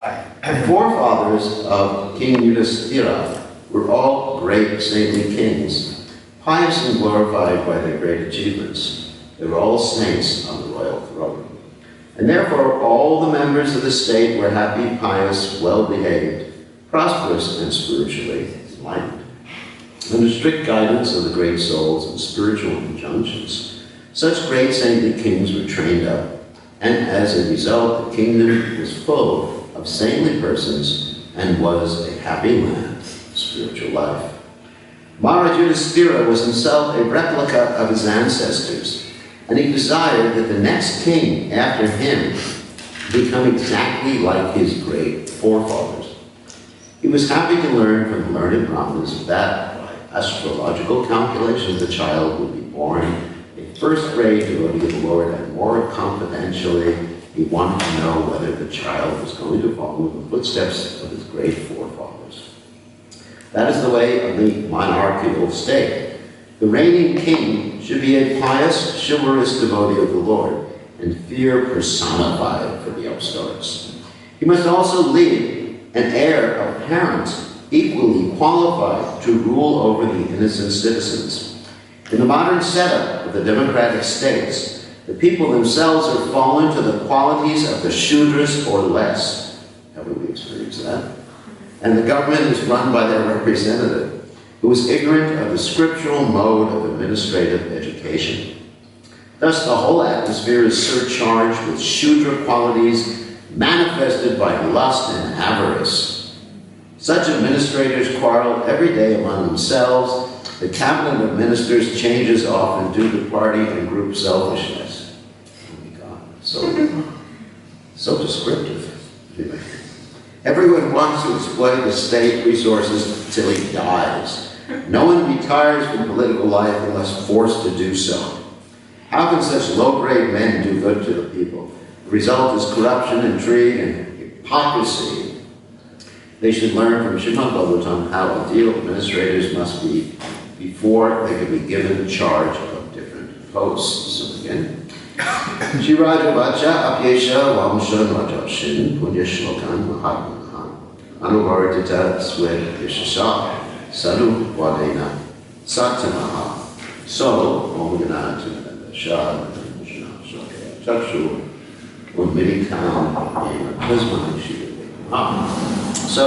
The forefathers of King Yudhisthira were all great saintly kings, pious and glorified by their great achievements. They were all saints on the royal throne. And therefore all the members of the state were happy, pious, well-behaved, prosperous, and spiritually enlightened. Under strict guidance of the great souls and spiritual injunctions, such great saintly kings were trained up, and as a result the kingdom was full of saintly persons and was a happy land of spiritual life. Maharaj Yudhisthira was himself a replica of his ancestors, and he desired that the next king after him become exactly like his great forefathers. He was happy to learn from the learned Brahmanas that by astrological calculations the child would be born a first-grade devotee of the Lord, and more confidentially, he wanted to know whether the child was going to follow in the footsteps of his great forefathers. That is the way of the monarchical state. The reigning king should be a pious, chivalrous devotee of the Lord, and fear personified for the upstarts. He must also lead an heir of parents equally qualified to rule over the innocent citizens. In the modern setup of the democratic states, the people themselves are fallen to the qualities of the Shudras or less. Haven't we experienced that? And the government is run by their representative, who is ignorant of the scriptural mode of administrative education. Thus, the whole atmosphere is surcharged with Shudra qualities manifested by lust and avarice. Such administrators quarrel every day among themselves. The cabinet of ministers changes often due to party and group selfishness. Oh my God, so descriptive. Everyone wants to exploit the state resources until he dies. No one retires from political life unless forced to do so. How can such low-grade men do good to the people? The result is corruption, intrigue, and hypocrisy. They should learn from Srimad Bhagavatam how ideal administrators must be before they can be given charge of different posts. So again, Shiraja Vacha Apyesha Vamshan Rajashin Punya Shlokan Mahatmanaha Anuvartita Swed Yashasha Sadhu Vadena Satyamaha. So, Om Ganata Shah Chakshu Umidikam Prisma Shiva. So,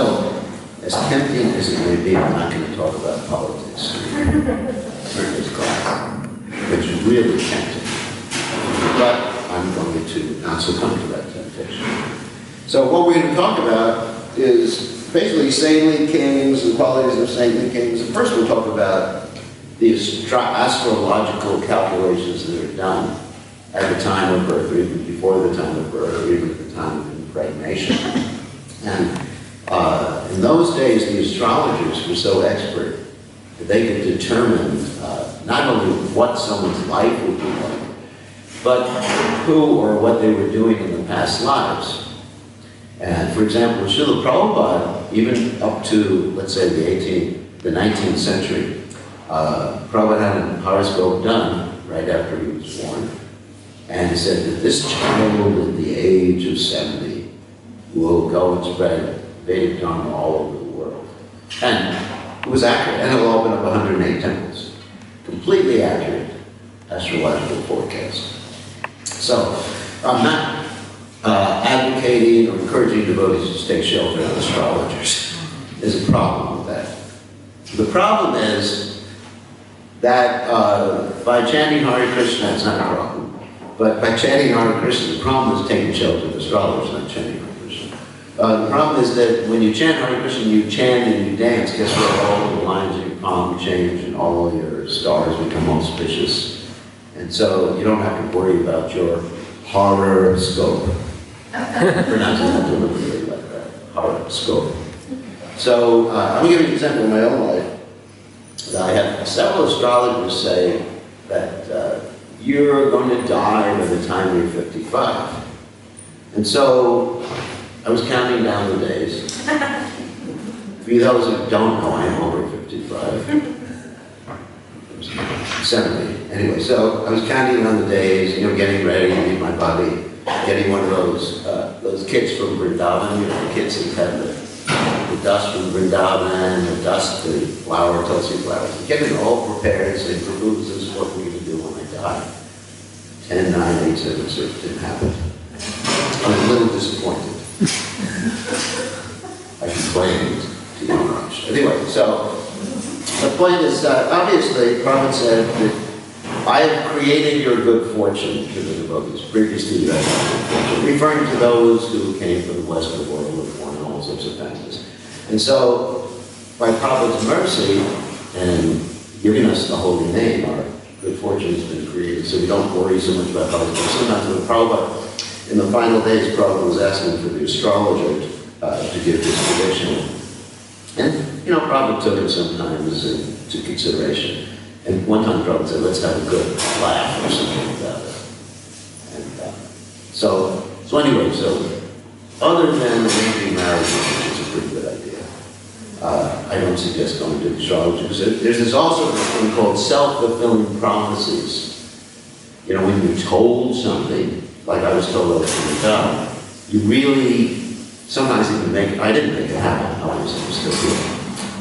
as tempting as it may be, I'm not going to talk about politics during this class, which is really tempting. But I'm going to not succumb to that temptation. So what we're going to talk about is basically saintly kings and qualities of saintly kings. And first we'll talk about the astrological calculations that are done at the time of birth, or even before the time of birth, or even at the time of impregnation. And in those days, the astrologers were so expert that they could determine not only what someone's life would be like, but who or what they were doing in the past lives. And for example, Srila Prabhupada, even up to, let's say, the 19th century, Prabhupada had a horoscope done right after he was born. And he said that this child at the age of 70 will go and spread Vedic Dharma all over the world. And it was accurate, and it will open up 108 temples. Completely accurate astrological forecast. So, I'm not advocating or encouraging devotees to take shelter of astrologers. There's a problem with that. The problem is that by chanting Hare Krishna, it's not a problem, but by chanting Hare Krishna, the problem is taking shelter of astrologers, not chanting Hare Krishna. The problem is that when you chant Hare Krishna, you chant and you dance, guess what? All the lines of your palm change and all your stars become auspicious. And so you don't have to worry about your horoscope. I'm pronouncing that deliberately like that, horoscope. So I'm going to give you an example in my own life. I had several astrologers say that you're going to die by the time you're 55. And so I was counting down the days. For those who don't know, I'm over 55. 70. Anyway, so I was counting down the days, getting ready to leave my body. somebody getting one of those kits from Vrindavan, you know, the kits that have the dust from Vrindavan, the dust, the flower, tulsi flowers. Get it all prepared and say, Prabhu, this is what we're going to do when I die. 10, 9, 8, 7, 6, didn't happen. I'm a little disappointed. I complained to Yamaraj. Anyway, so the point is that obviously Prabhupada said that I have created your good fortune to the devotees. Previously you had no good fortune, referring to those who came from the Western world and born all sorts of families. And so, by Prabhupada's mercy and giving us the holy name, our good fortune has been created, so we don't worry so much about Prabhupada. Sometimes when Prabhupada, in the final days, Prabhupada was asking for the astrologer to give his prediction. And, you know, Prabhupada took it sometimes into consideration. And one time Prabhupada said, let's have a good laugh or something about it. And so anyway, so other than arranging marriages, which is a pretty good idea, I don't suggest going to the astrologer. Because there's this also thing called self-fulfilling prophecies. You know, when you're told something, like I was told over from God, you really sometimes even I didn't make it happen, obviously, I'm still here.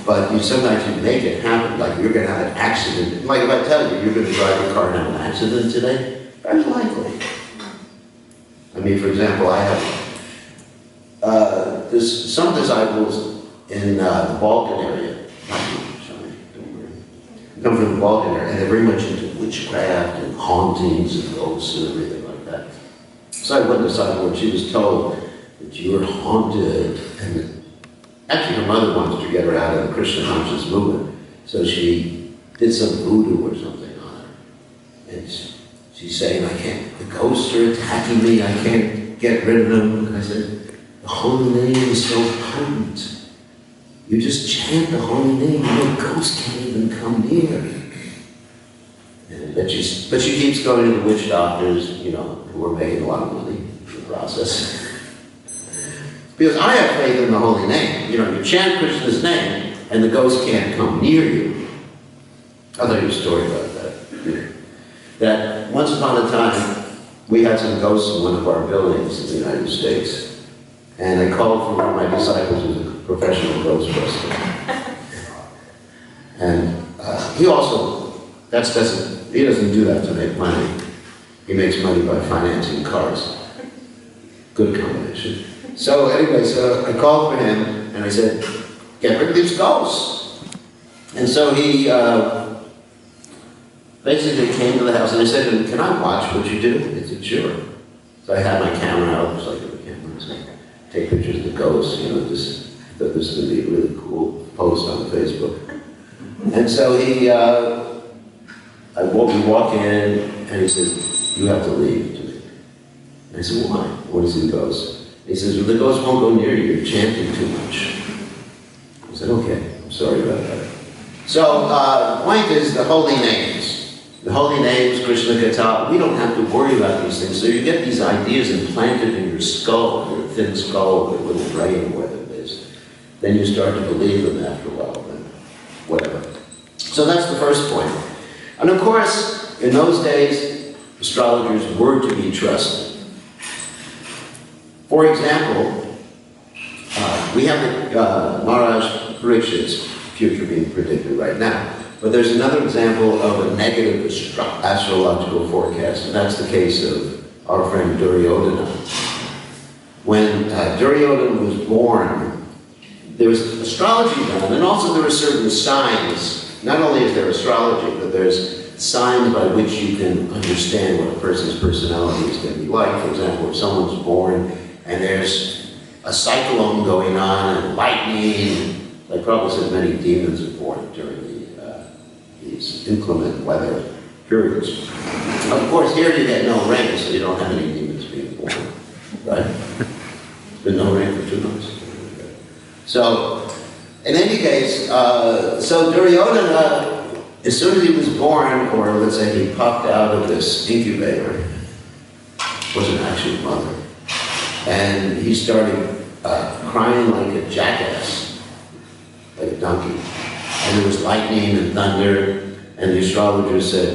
But sometimes you make it happen, like you're going to have an accident. Like if I tell you, you're going to drive your car and have an accident today, very likely. I mean, for example, I have some disciples in the Balkan area. Sorry, don't worry. Come from the Balkan area, and they're very much into witchcraft and hauntings and ghosts and everything like that. So I had one disciple when she was told that you were haunted, and actually her mother wanted to get her out of the Krishna conscious movement, so she did some voodoo or something on her. And she's saying, I can't, the ghosts are attacking me, I can't get rid of them. And I said, the holy name is so potent. You just chant the holy name, no ghost can't even come near. But she keeps going to the witch doctors, you know, who are making a lot of money in the process. Because I have faith in the holy name. You know, you chant Krishna's name, and the ghost can't come near you. I'll tell you a story about that. That once upon a time, we had some ghosts in one of our buildings in the United States. And I called for one of my disciples who's a professional ghostbuster. And he also, he doesn't do that to make money. He makes money by financing cars. Good combination. So anyway, so I called for him and I said, get rid of these ghosts. And so he basically came to the house and I said to him, can I watch what you do? He said, sure. So I had my camera out, just like the camera, so take pictures of the ghosts, you know, just thought this would be a really cool post on Facebook. And so we walk in and he said, you have to leave to me. And I said, why? What is the ghost? He says, well, the ghost won't go near you, you're chanting too much. I said, okay, I'm sorry about that. So, the point is the holy names. The holy names, Krishna Kata, we don't have to worry about these things. So you get these ideas implanted in your skull, your thin skull, your little brain, whatever it is. Then you start to believe them after a while, then whatever. So that's the first point. And of course, in those days, astrologers were to be trusted. For example, we have Maharaj Parikshit's future being predicted right now. But there's another example of a negative astrological forecast, and that's the case of our friend Duryodhana. When Duryodhana was born, there was astrology done, and also there were certain signs. Not only is there astrology, but there's signs by which you can understand what a person's personality is going to be like. For example, if someone's born and there's a cyclone going on and lightning, like Prabhupada said, many demons are born during these inclement weather periods. Of course, here you get no rain, so you don't have any demons being born, right? There's been no rain for 2 months. So, in any case, so Duryodhana, as soon as he was born, or let's say he popped out of this incubator, wasn't actually a mother, and he started crying like a jackass, like a donkey. And there was lightning and thunder, and the astrologer said,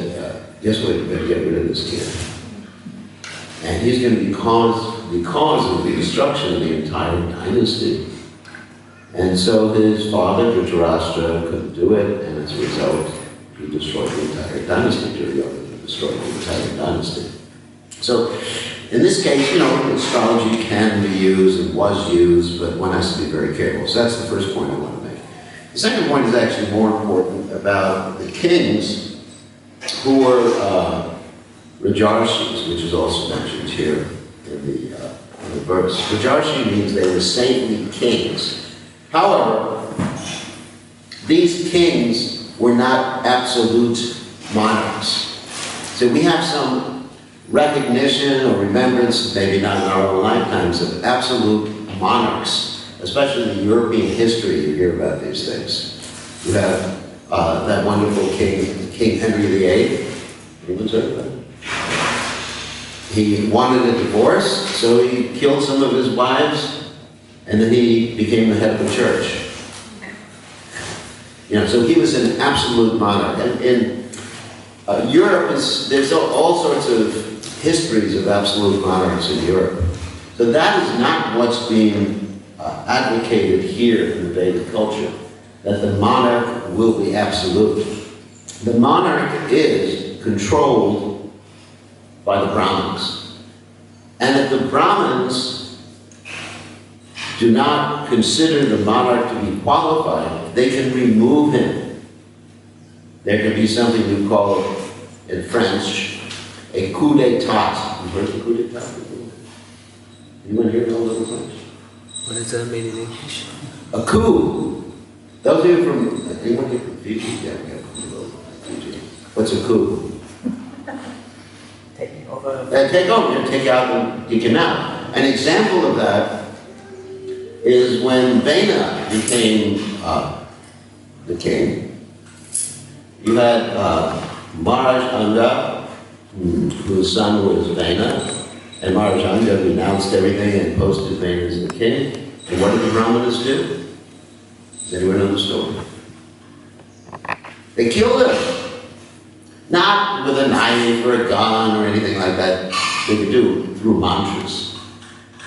guess what, you better get rid of this kid. And he's going to be the cause of the destruction of the entire dynasty. And so his father, Dhritarashtra, couldn't do it, and as a result, he destroyed the entire dynasty. Duryodhana destroyed the entire dynasty. So, in this case, astrology can be used and was used, but one has to be very careful. So that's the first point I want to make. The second point is actually more important about the kings who were Rajarshis, which is also mentioned here in the verse. Rajarshi means they were saintly kings. However, these kings were not absolute monarchs. So we have some recognition or remembrance, maybe not in our own lifetimes, of absolute monarchs, especially in European history. You hear about these things. You have that wonderful King Henry VIII. Anyone's heard of that? He wanted a divorce, so he killed some of his wives, and then he became the head of the church. So he was an absolute monarch. And in Europe, there's all sorts of histories of absolute monarchs in Europe. So that is not what's being advocated here in the Vedic culture, that the monarch will be absolute. The monarch is controlled by the Brahmins. And if the Brahmins do not consider the monarch to be qualified, they can remove him. There can be something we call in French a coup d'etat. You've heard of the coup d'etat before? Anyone here know a little French? What does that mean in English? A coup. Those of you from, anyone here from Fiji? Yeah, we have people from Fiji. What's a coup? Taking over. Take over, take out and take him out. An example of that is when Vena became the king. You had Maharaj Anga, whose son was Vena, and Maharaj Anga renounced everything and posted Vena as the king. And what did the Brahmanas do? Does anyone know the story? They killed him. Not with a knife or a gun or anything like that. They could do through mantras.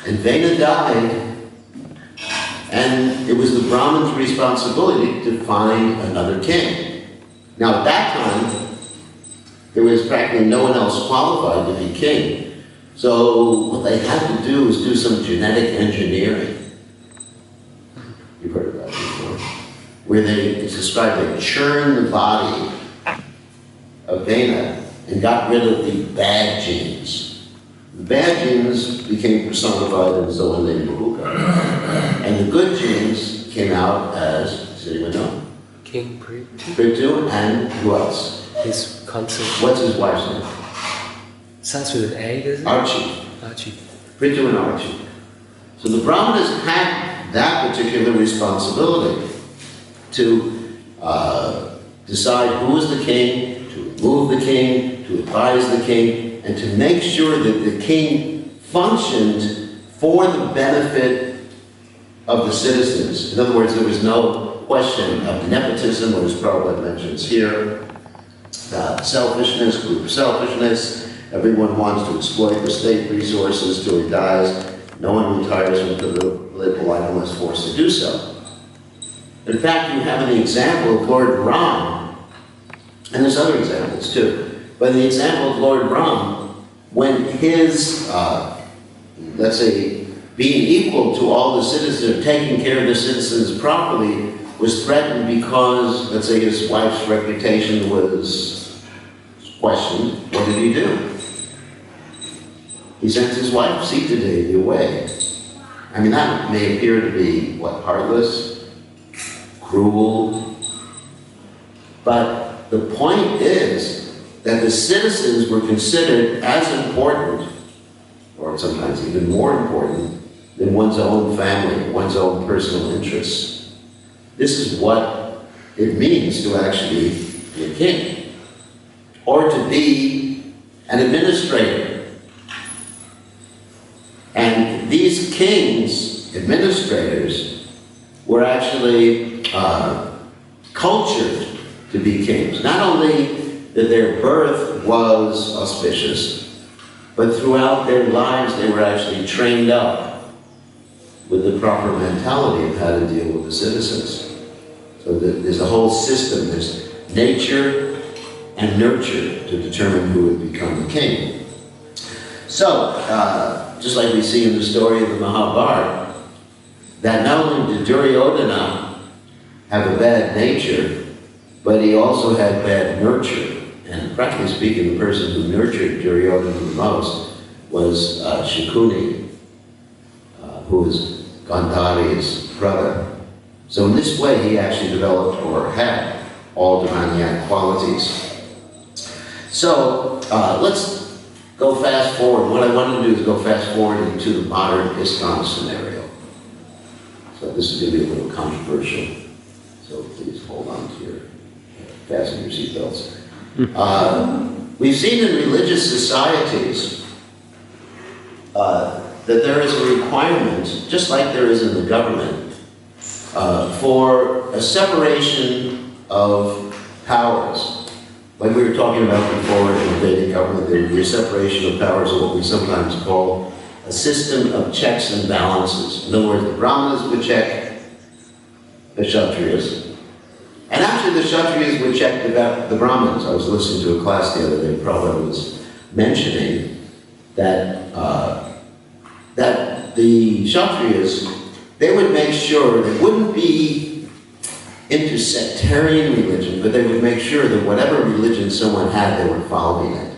And Vena died, and it was the Brahmin's responsibility to find another king. Now at that time, there was practically no one else qualified to be king. So what they had to do was do some genetic engineering. You've heard of that before. Where it's described they churned the body of Vena and got rid of the bad genes. The bad genes became personified in someone named Mahuka. And the good genes came out as, does anyone know? King Prithu. Prithu, and who else? His consort. What's his wife's name? Starts with an A, doesn't it? Archie. Archie. Prithu and Archie. So the Brahmanas had that particular responsibility to decide who was the king, to remove the king, to advise the king, and to make sure that the king functioned for the benefit of the citizens. In other words, there was no question of nepotism, or as Prabhupada mentions here, selfishness, group selfishness. Everyone wants to exploit the state resources till he dies. No one retires from the political life unless forced to do so. In fact, you have an example of Lord Ram, and there's other examples too, but in the example of Lord Ram, when his, let's say, being equal to all the citizens, or taking care of the citizens properly, was threatened because, let's say, his wife's reputation was questioned, what did he do? He sent his wife, Sita Devi, away. I mean, that may appear to be, heartless, cruel, but the point is that the citizens were considered as important, or sometimes even more important, than one's own family, one's own personal interests. This is what it means to actually be a king, or to be an administrator. And these kings, administrators, were actually cultured to be kings. Not only that their birth was auspicious, but throughout their lives they were actually trained up with the proper mentality of how to deal with the citizens. So there's a whole system, there's nature and nurture to determine who would become the king. So, just like we see in the story of the Mahabharata, that not only did Duryodhana have a bad nature, but he also had bad nurture. And practically speaking, the person who nurtured Duryodhana the most was Shakuni, who was Gandhari's brother. So in this way, he actually developed or had all demoniac qualities. So let's go fast forward. What I want to do is go fast forward into the modern ISKCON scenario. So this is going to be a little controversial. So please hold on to your, fasten your seatbelts. We've seen in religious societies that there is a requirement, just like there is in the government, for a separation of powers. Like we were talking about before in the Vedic government, there would be a separation of powers of what we sometimes call a system of checks and balances. In other words, the Brahmanas would check the Kshatriyas, and actually the Kshatriyas would check the Brahmanas. I was listening to a class the other day, Prabhupada was mentioning that that the Kshatriyas, they would make sure they wouldn't be into sectarian religion, but they would make sure that whatever religion someone had, they were following it.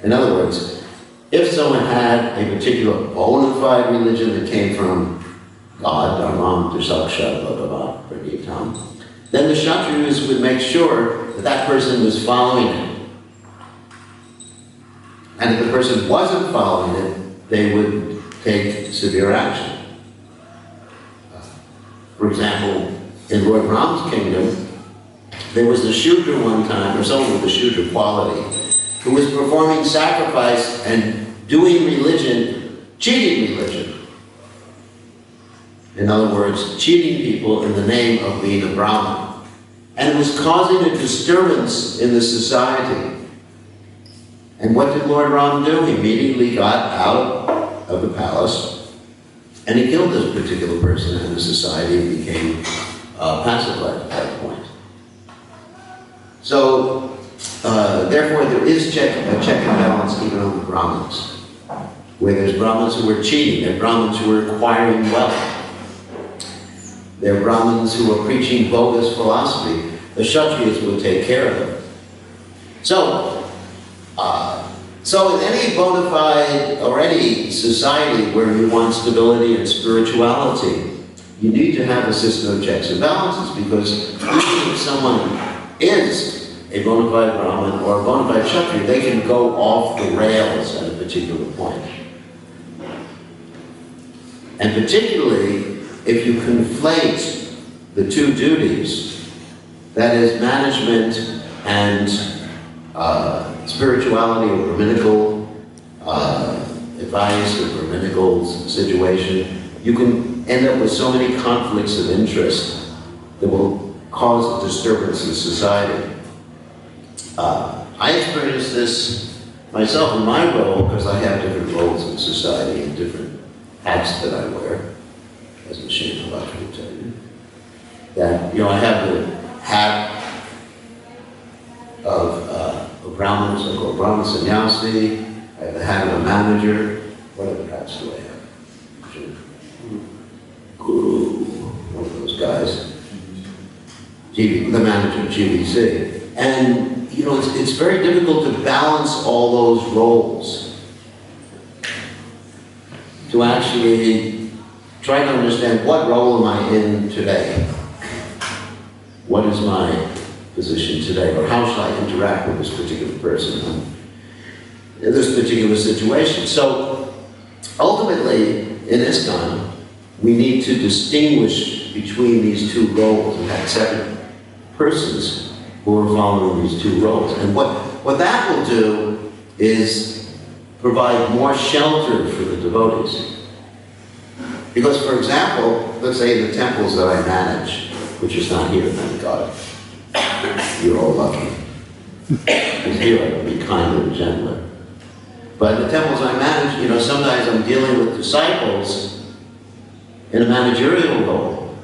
In other words, if someone had a particular bona fide religion that came from God, Dharmam, Sakshat, Bhagavat, Pranitam, then the Kshatriyas would make sure that that person was following it. And if the person wasn't following it, they would take severe action. For example, in Lord Ram's kingdom, there was a Shudra one time, or someone with a Shudra quality, who was performing sacrifice and doing religion, cheating religion. In other words, cheating people in the name of being a Brahmin. And it was causing a disturbance in the society. And what did Lord Ram do? He immediately got out of the palace and he killed this particular person, and the society became pacified at that point. So, therefore, there is a check and balance even on the Brahmins. Where there's Brahmins who are cheating, there are Brahmins who are acquiring wealth. There are Brahmins who are preaching bogus philosophy. The Kshatriyas will take care of them. So in any bona fide or any society where you want stability and spirituality, you need to have a system of checks and balances, because even if someone is a bona fide Brahmin or a bona fide Kshatriya, they can go off the rails at a particular point. And particularly if you conflate the two duties, that is management and spirituality or Brahminical advice or Brahminical situation, you can end up with so many conflicts of interest that will cause a disturbance in society. I experienced this myself in my role, because I have different roles in society and different hats that I wear, as Machine Bhagavatam will tell you. That, I have the hat of Brahmins, I go Brahmin Sannyasi, I have the hat of a manager. What other hats do I have? Guru, one of those guys. The manager of GBC. And, it's very difficult to balance all those roles. To actually try to understand, what role am I in today? What is my position today? Or how should I interact with this particular person in this particular situation? So, ultimately, in ISKCON, we need to distinguish between these two roles and have separate persons who are following these two roles. And what that will do is provide more shelter for the devotees. Because, for example, let's say in the temples that I manage, which is not here, thank God. You're all lucky. Because here I can be kinder and gentler. But the temples I manage, sometimes I'm dealing with disciples in a managerial role.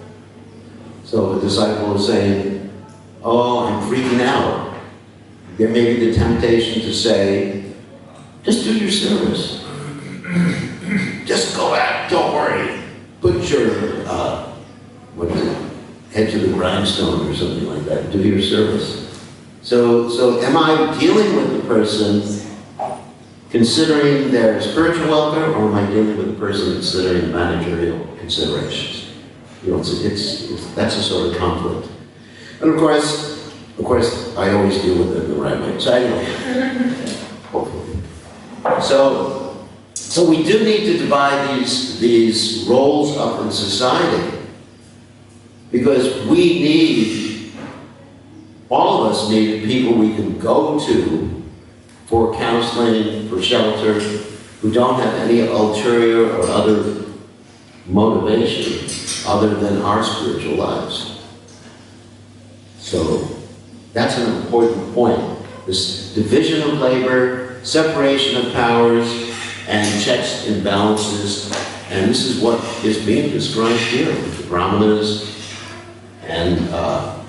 So a disciple is saying, oh, I'm freaking out. There may be the temptation to say, just do your service. Just go out, don't worry. Put your, head to the grindstone or something like that. Do your service. So am I dealing with the person considering their spiritual welfare, or am I dealing with the person considering managerial considerations? That's a sort of conflict. And of course, I always deal with it the right way. So anyway, hopefully. So we do need to divide these roles up in society, because we need, all of us need people we can go to for counseling, for shelter, who don't have any ulterior or other motivation other than our spiritual lives. So that's an important point. This division of labor, separation of powers, and checks and balances. And this is what is being described here with the Brahmanas and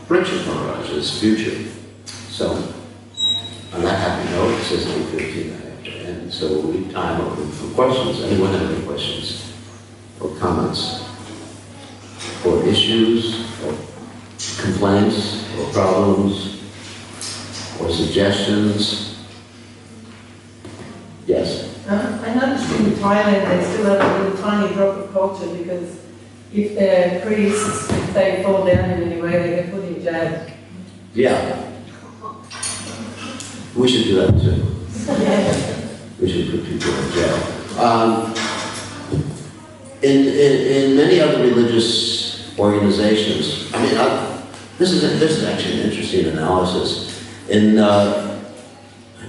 Pariksha Maharaja's future. So, on that happy note, it says 8:15 I have to end. So we'll leave time open for questions. Anyone have any questions or comments or issues or complaints or problems or suggestions? Yes? I noticed in Thailand they still have a little tiny drop of culture, because if they're priests, if they fall down in any way, they get put in jail. Yeah. We should do that too. Yeah. We should put people in jail. In many other religious organizations, I mean, this is actually an interesting analysis. I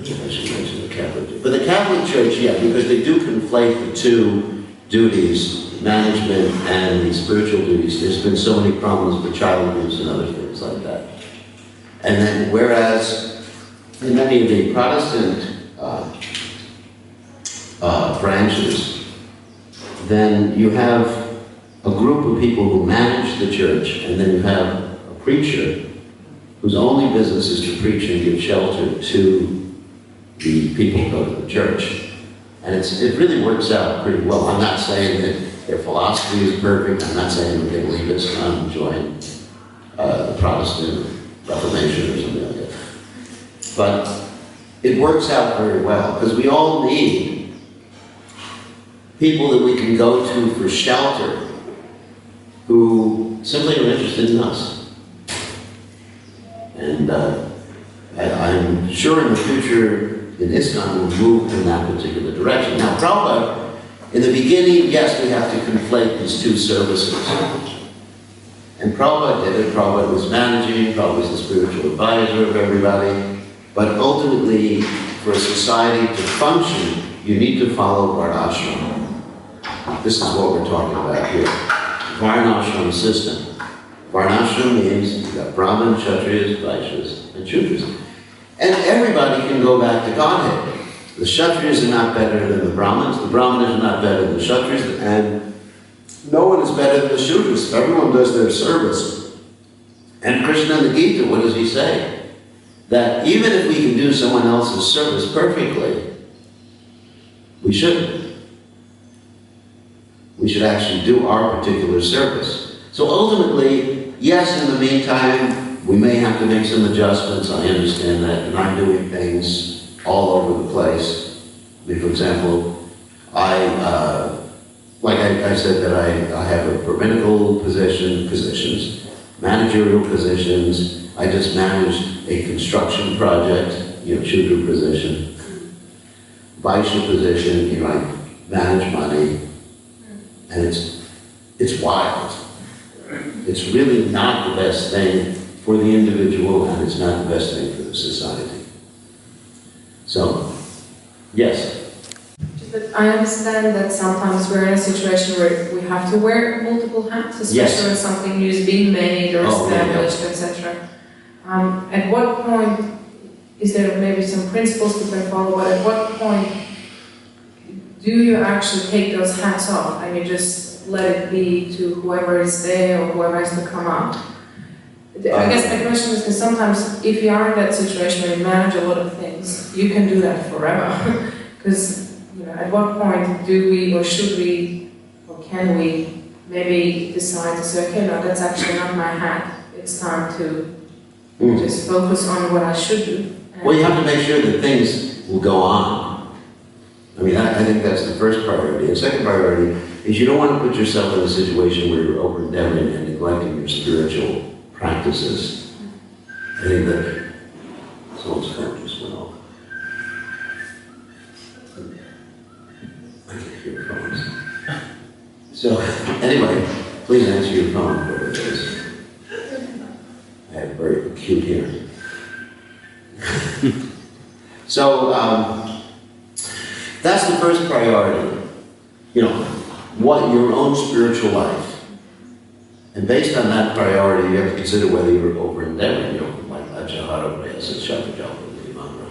should mention the Catholic Church. But the Catholic Church, yeah, because they do conflate the two duties, management and the spiritual duties. There's been so many problems with child abuse and other things like that. And then, whereas in many of the Protestant branches, then you have a group of people who manage the church, and then you have a preacher whose only business is to preach and give shelter to the people who go to the church. And it really works out pretty well. I'm not saying that their philosophy is perfect. I'm not saying that they believe ISKCON and join the Protestant Reformation or something like that. But it works out very well, because we all need people that we can go to for shelter who simply are interested in us. And I'm sure in the future in ISKCON will move in that particular direction. Now, Prabhupada, in the beginning, yes, we have to conflate these two services. And Prabhupada did it. Prabhupada was managing, Prabhupada was the spiritual advisor of everybody. But ultimately, for a society to function, you need to follow Varnashram. This is what we're talking about here. Varnashram system. Varnashram means you've got Brahmin, Kshatriyas, Vaishyas, and Shudras. And everybody can go back to Godhead. The Kshatriyas are not better than the Brahmins are not better than the Kshatriyas, and no one is better than the Shudras. Everyone does their service. And Krishna in the Gita, what does he say? That even if we can do someone else's service perfectly, we shouldn't. We should actually do our particular service. So ultimately, yes, in the meantime, we may have to make some adjustments. I understand that, and I'm doing things all over the place. I mean, for example, like I said, that I have a rabbinical positions, managerial positions. I just managed a construction project, Shudra position, Vaishya position, I manage money, and it's wild. It's really not the best thing for the individual, and it's not the best thing for the society. So, yes. But I understand that sometimes we're in a situation where we have to wear multiple hats, especially Yes. when something new is being made or established, yeah. etc. At what point is there maybe some principles we can follow? But at what point do you actually take those hats off and you just let it be to whoever is there or whoever has to come up? I guess my question is because sometimes if you are in that situation where you manage a lot of things, you can do that forever. Because at what point do we or should we or can we maybe decide to say, okay, no, that's actually not my hat. It's time to just focus on what I should do. Well, you have to make sure that things will go on. I mean, I think that's the first priority. The second priority is you don't want to put yourself in a situation where you're over-endeavoring and neglecting your spiritual practices. I think that someone's phone just went off. I can hear phones. So, anyway, please answer your phone, whatever it is. I have very acute hearing. So, that's the first priority. What your own spiritual life. And based on that priority, you have to consider whether you're over-endeavoring, like Ajahara Prayas and Shapajapa Mantra.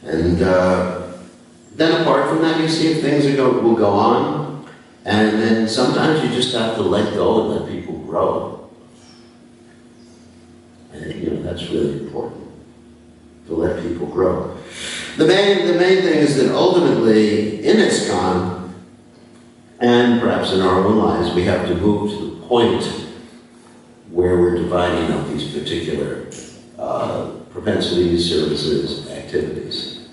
And then apart from that, you see if things will go on. And then sometimes you just have to let go and let people grow. And that's really important, to let people grow. The main thing is that ultimately, in ISKCON, and perhaps in our own lives, we have to move to the point where we're dividing up these particular propensities, services, activities.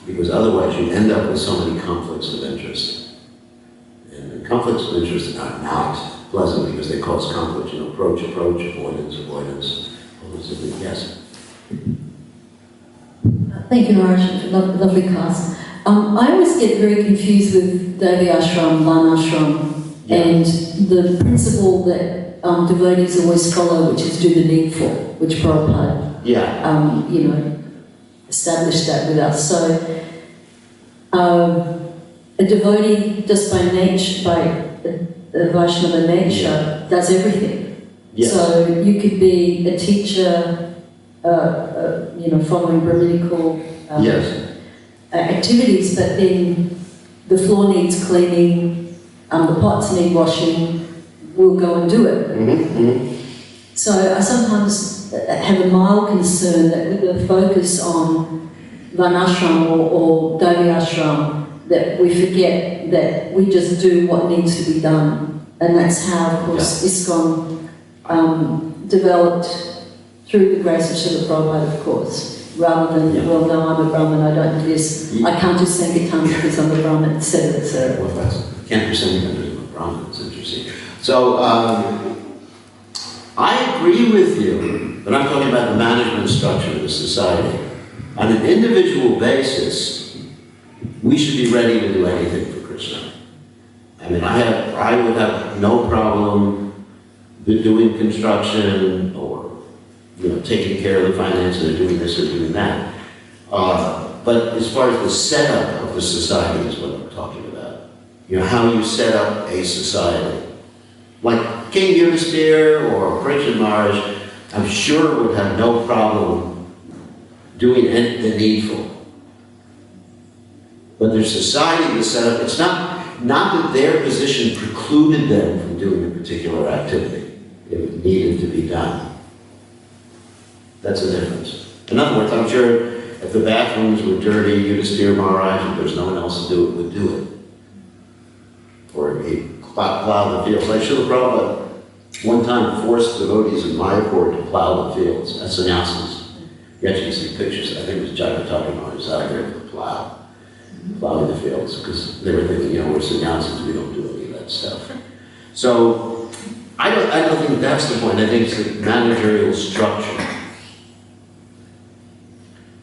Because otherwise you end up with so many conflicts of interest. And conflicts of interest are not pleasant because they cause conflict. Approach, avoidance. All those things. Yes? Thank you, Raj. Lovely class. I always get very confused with Devi Ashram, Varna Ashram, and the principle that devotees always follow, which is do the needful, which Prabhupada, established that with us. So, a devotee just by nature, by a Vaishnava nature, does everything. Yes. So you could be a teacher, following Brahminical activities, but then the floor needs cleaning, the pots need washing, we'll go and do it. Mm-hmm. So I sometimes have a mild concern that with the focus on Varnashram or Devi Ashram, that we forget that we just do what needs to be done. And that's how, of course, ISKCON developed through the grace of Srila Prabhupada, of course. Rather than, well, no, I'm a Brahmin, I don't do this, I can't do Sankirtan because I'm a Brahmin, etc., etc. Well, can't do Sankirtan because I'm a Brahmin, it's interesting. So, I agree with you, but I'm talking about the management structure of the society. On an individual basis, we should be ready to do anything for Krishna. I mean, I would have no problem doing construction or taking care of the finances or doing this or doing that. But as far as the setup of the society is what I'm talking about. How you set up a society. Like King Yudhisthira or Parikshit Maharaj, I'm sure would have no problem doing the needful. But their society was set up, it's not that their position precluded them from doing a particular activity. It needed to be done. That's the difference. In other words, I'm sure if the bathrooms were dirty, Yudhisthira Maharaj, if there's no one else to do it, would do it. Or he'd plow the fields. Like Srila Prabhupada one time forced devotees in Mayapur to plow the fields. That's sannyasis. You actually see pictures. I think it was Jagataka Maharaj was out there with the plowing the fields, because they were thinking, we're sannyasis, we don't do any of that stuff. So I don't think that's the point. I think it's the managerial structure.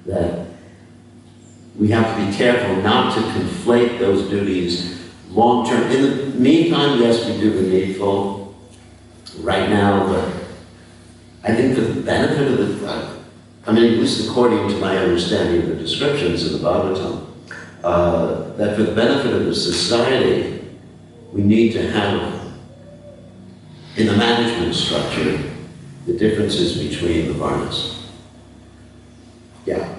That we have to be careful not to conflate those duties long-term. In the meantime, yes, we do the needful right now, but I think for the benefit of at least according to my understanding of the descriptions in the Bhagavatam, that for the benefit of the society, we need to have, in the management structure, the differences between the varnas. Yeah.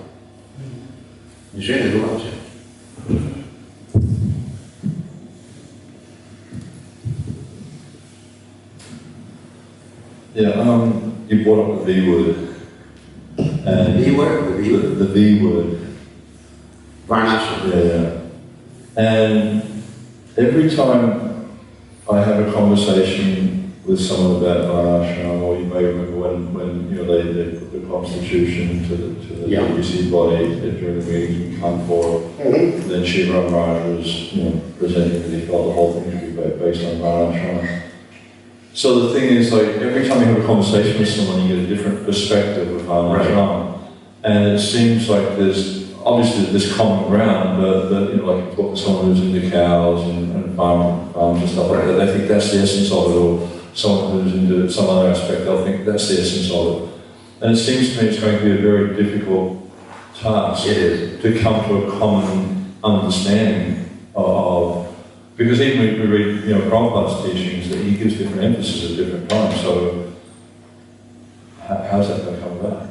You brought up the V word. And The word? The V word. Varnashram. Yeah. And every time I have a conversation with someone about Varnashram, or you may remember when they put the constitution to the Yeah. BBC body during the meetings in Kanpur, then Shiva Maharaj was presenting that he felt the whole thing should be based on Varnashram. So the thing is, like, every time you have a conversation with someone, you get a different perspective of Varnashram. And it seems like there's obviously this common ground, but like you talk to someone who's into cows and farms and stuff like that, they think that's the essence of it, or someone who's into some other aspect, they'll think that's the essence of it. And it seems to me it's going to be a very difficult task to come to a common understanding of, because even we read, Prabhupada's teachings, that he gives different emphasis at different times, so how's that going to come about?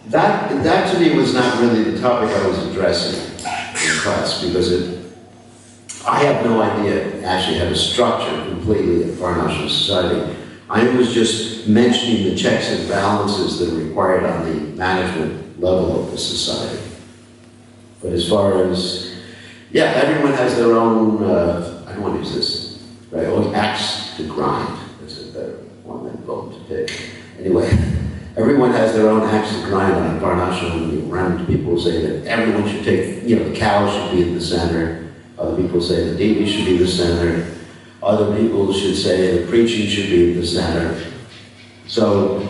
That to me was not really the topic I was addressing in class, because I have no idea actually how to structure completely a Varnashram society. I was just mentioning the checks and balances that are required on the management level of the society. But as far as, everyone has their own, I don't want to use this, right, axe to grind. That's a better one than bone to pick. Anyway. Everyone has their own axe to grind on Varnashram. Around people say that everyone should take, the cow should be in the center. Other people say the deity should be the center. Other people should say the preaching should be in the center. So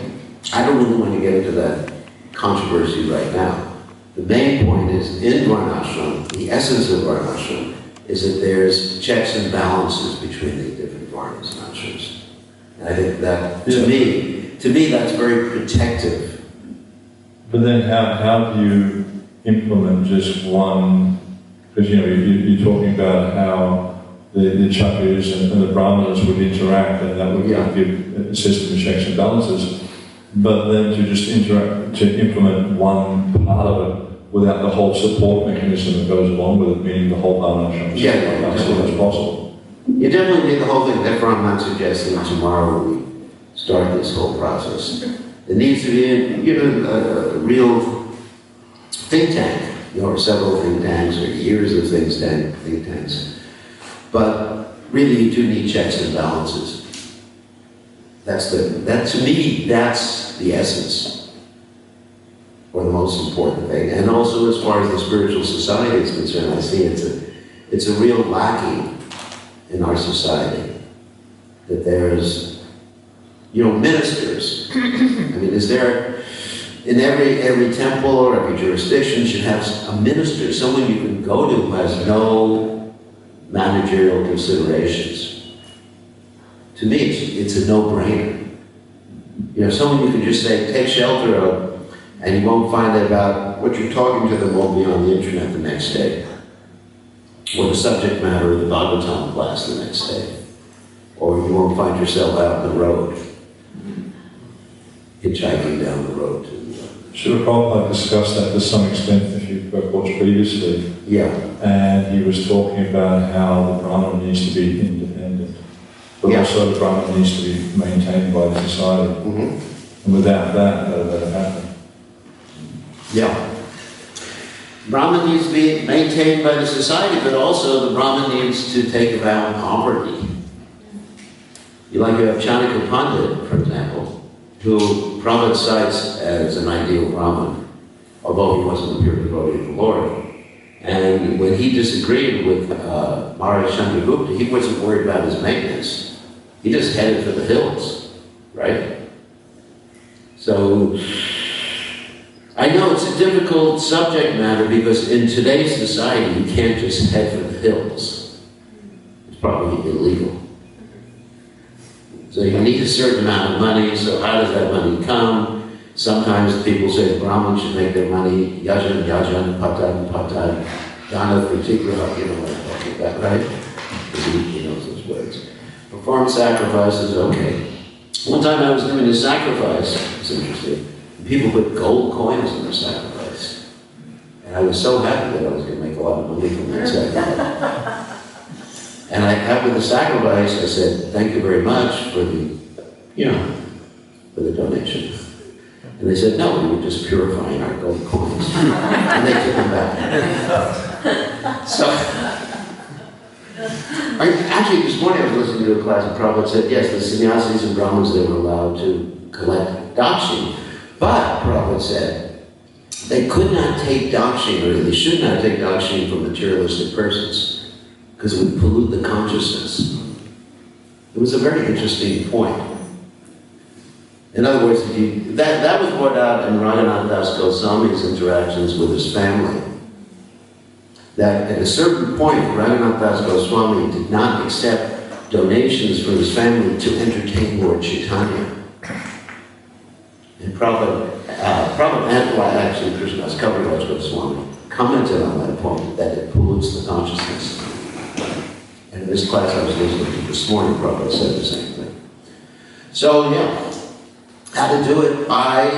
I don't really want to get into that controversy right now. The main point is, in Varnashram, the essence of Varnashram is that there's checks and balances between the different Varnas and ashrams. And I think that, to me, that's very protective. But then how do you implement just one, because you're talking about how the Chakras and the Brahmanas would interact, and that would give a system of checks and balances, but then to just implement one part of it without the whole support mechanism that goes along with it, meaning the whole Varnashram. That's possible. You definitely need the whole thing. Therefore, I'm not suggesting tomorrow we start this whole process. It needs to be a real think tank, or several think tanks, or years of think tanks. But really, you do need checks and balances. To me, that's the essence, or the most important thing. And also, as far as the spiritual society is concerned, I see it's a real lacking in our society, that there's ministers. I mean, is there, in every temple or every jurisdiction should have a minister, someone you can go to who has no managerial considerations. To me, it's a no-brainer. Someone you can just say, take shelter of, and you won't find out about what you're talking to them won't be on the internet the next day, or the subject matter of the Bhagavatam class the next day, or you won't find yourself out on the road, hitchhiking down the road to Srila Prabhupada discussed that to some extent, if you've watched previously. Yeah. And he was talking about how the Brahman needs to be independent, but also the Brahman needs to be maintained by the society. And without that, that'll never happen. Yeah. Brahman needs to be maintained by the society, but also the Brahman needs to take a vow of poverty. You have Chanakya Pandit, for example, who Prabhupada cites as an ideal Brahman, although he wasn't a pure devotee of the Lord. And when he disagreed with Maharaj Chandragupta, he wasn't worried about his maintenance. He just headed for the hills, right? So, I know it's a difficult subject matter because in today's society, you can't just head for the hills. It's probably illegal. So you need a certain amount of money, so how does that money come? Sometimes people say the Brahmins should make their money, yajan, patan, dana, pratigraha, what I'm talking about, right? He knows those words. Perform sacrifices, okay. One time I was doing a sacrifice, it's interesting, and people put gold coins in their sacrifice. And I was so happy that I was going to make a lot of money from that sacrifice. And after the sacrifice, I said, thank you very much for the for the donation. And they said, no, we were just purifying our gold coins. And they took them back. So, actually, this morning I was listening to a class and Prabhupada said, yes, the sannyasis and brahmins, they were allowed to collect dakshina. But, Prabhupada said, they could not take dakshina, or they should not take dakshina from materialistic persons, because it would pollute the consciousness. It was a very interesting point. In other words, that was brought out in Raghunath Das Goswami's interactions with his family. That at a certain point, Raghunath Das Goswami did not accept donations from his family to entertain Lord Chaitanya. And Prabhupada, and why actually Krishna's Kaviraj Goswami commented on that point, that it pollutes the consciousness. And in this class I was listening to this morning, Prabhupada said the same thing. So, yeah. How to do it? I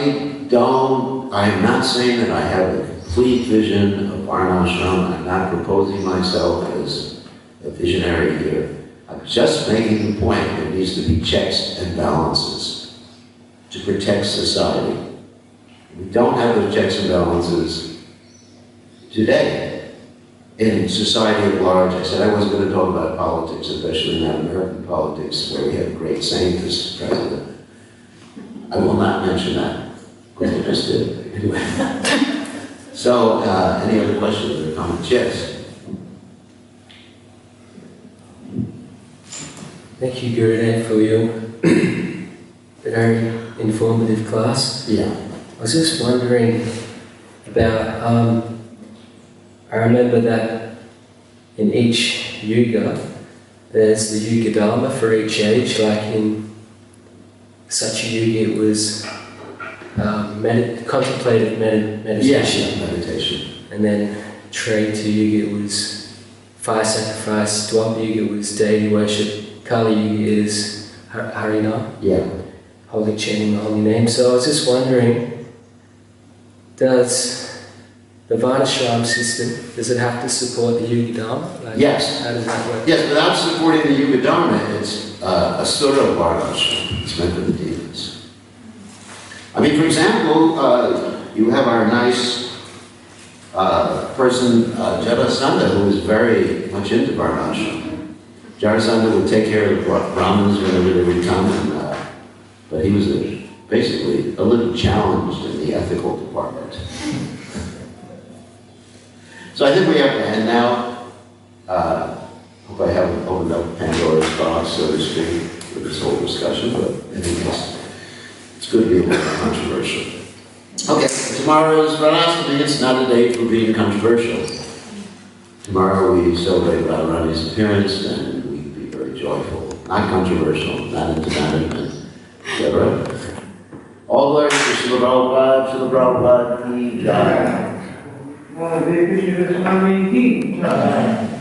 am not saying that I have a complete vision of Varnashram. I'm not proposing myself as a visionary here. I'm just making the point there needs to be checks and balances to protect society. We don't have those checks and balances today in society at large. I said I wasn't going to talk about politics, especially not American politics, where we have a great saint as president. I will not mention that, because I just did. Anyway. So, any other questions or comments? Yes? Thank you, Gurudev, for your very informative class. Yeah. I was just wondering about, I remember that in each yuga, there's the yuga dharma for each age, like in such a yuga it was contemplative meditation. Yes, meditation. And then Treta yuga it was fire sacrifice, Dwapara yuga was deity worship, Kali yuga is Harinam, Yeah. holy chanting the holy name. So I was just wondering, does the Varnashram system, does it have to support the Yuga Dharma? Like, Yes. How does that work? Yes, without supporting the Yuga Dharma, it's a sort of Varnashram. It's meant for the demons. I mean, for example, you have our nice person, Jarasandha, who is very much into Varnashram. Jarasandha would take care of the Brahmins whenever they would come, but he was basically a little challenged in the ethical department. So I think we have to end now. Hope I haven't opened up Pandora's box, so to speak, for this whole discussion, but anyways, it's good to be a little controversial. Okay, tomorrow is Radhastami. It's not a day for being controversial. Tomorrow we celebrate Radharani's appearance, and we can be very joyful. Not controversial, not into management. Is that right? All glory to Srila Prabhupada, Srila Prabhupada, Ki Jai. Krishna Swami ki jai.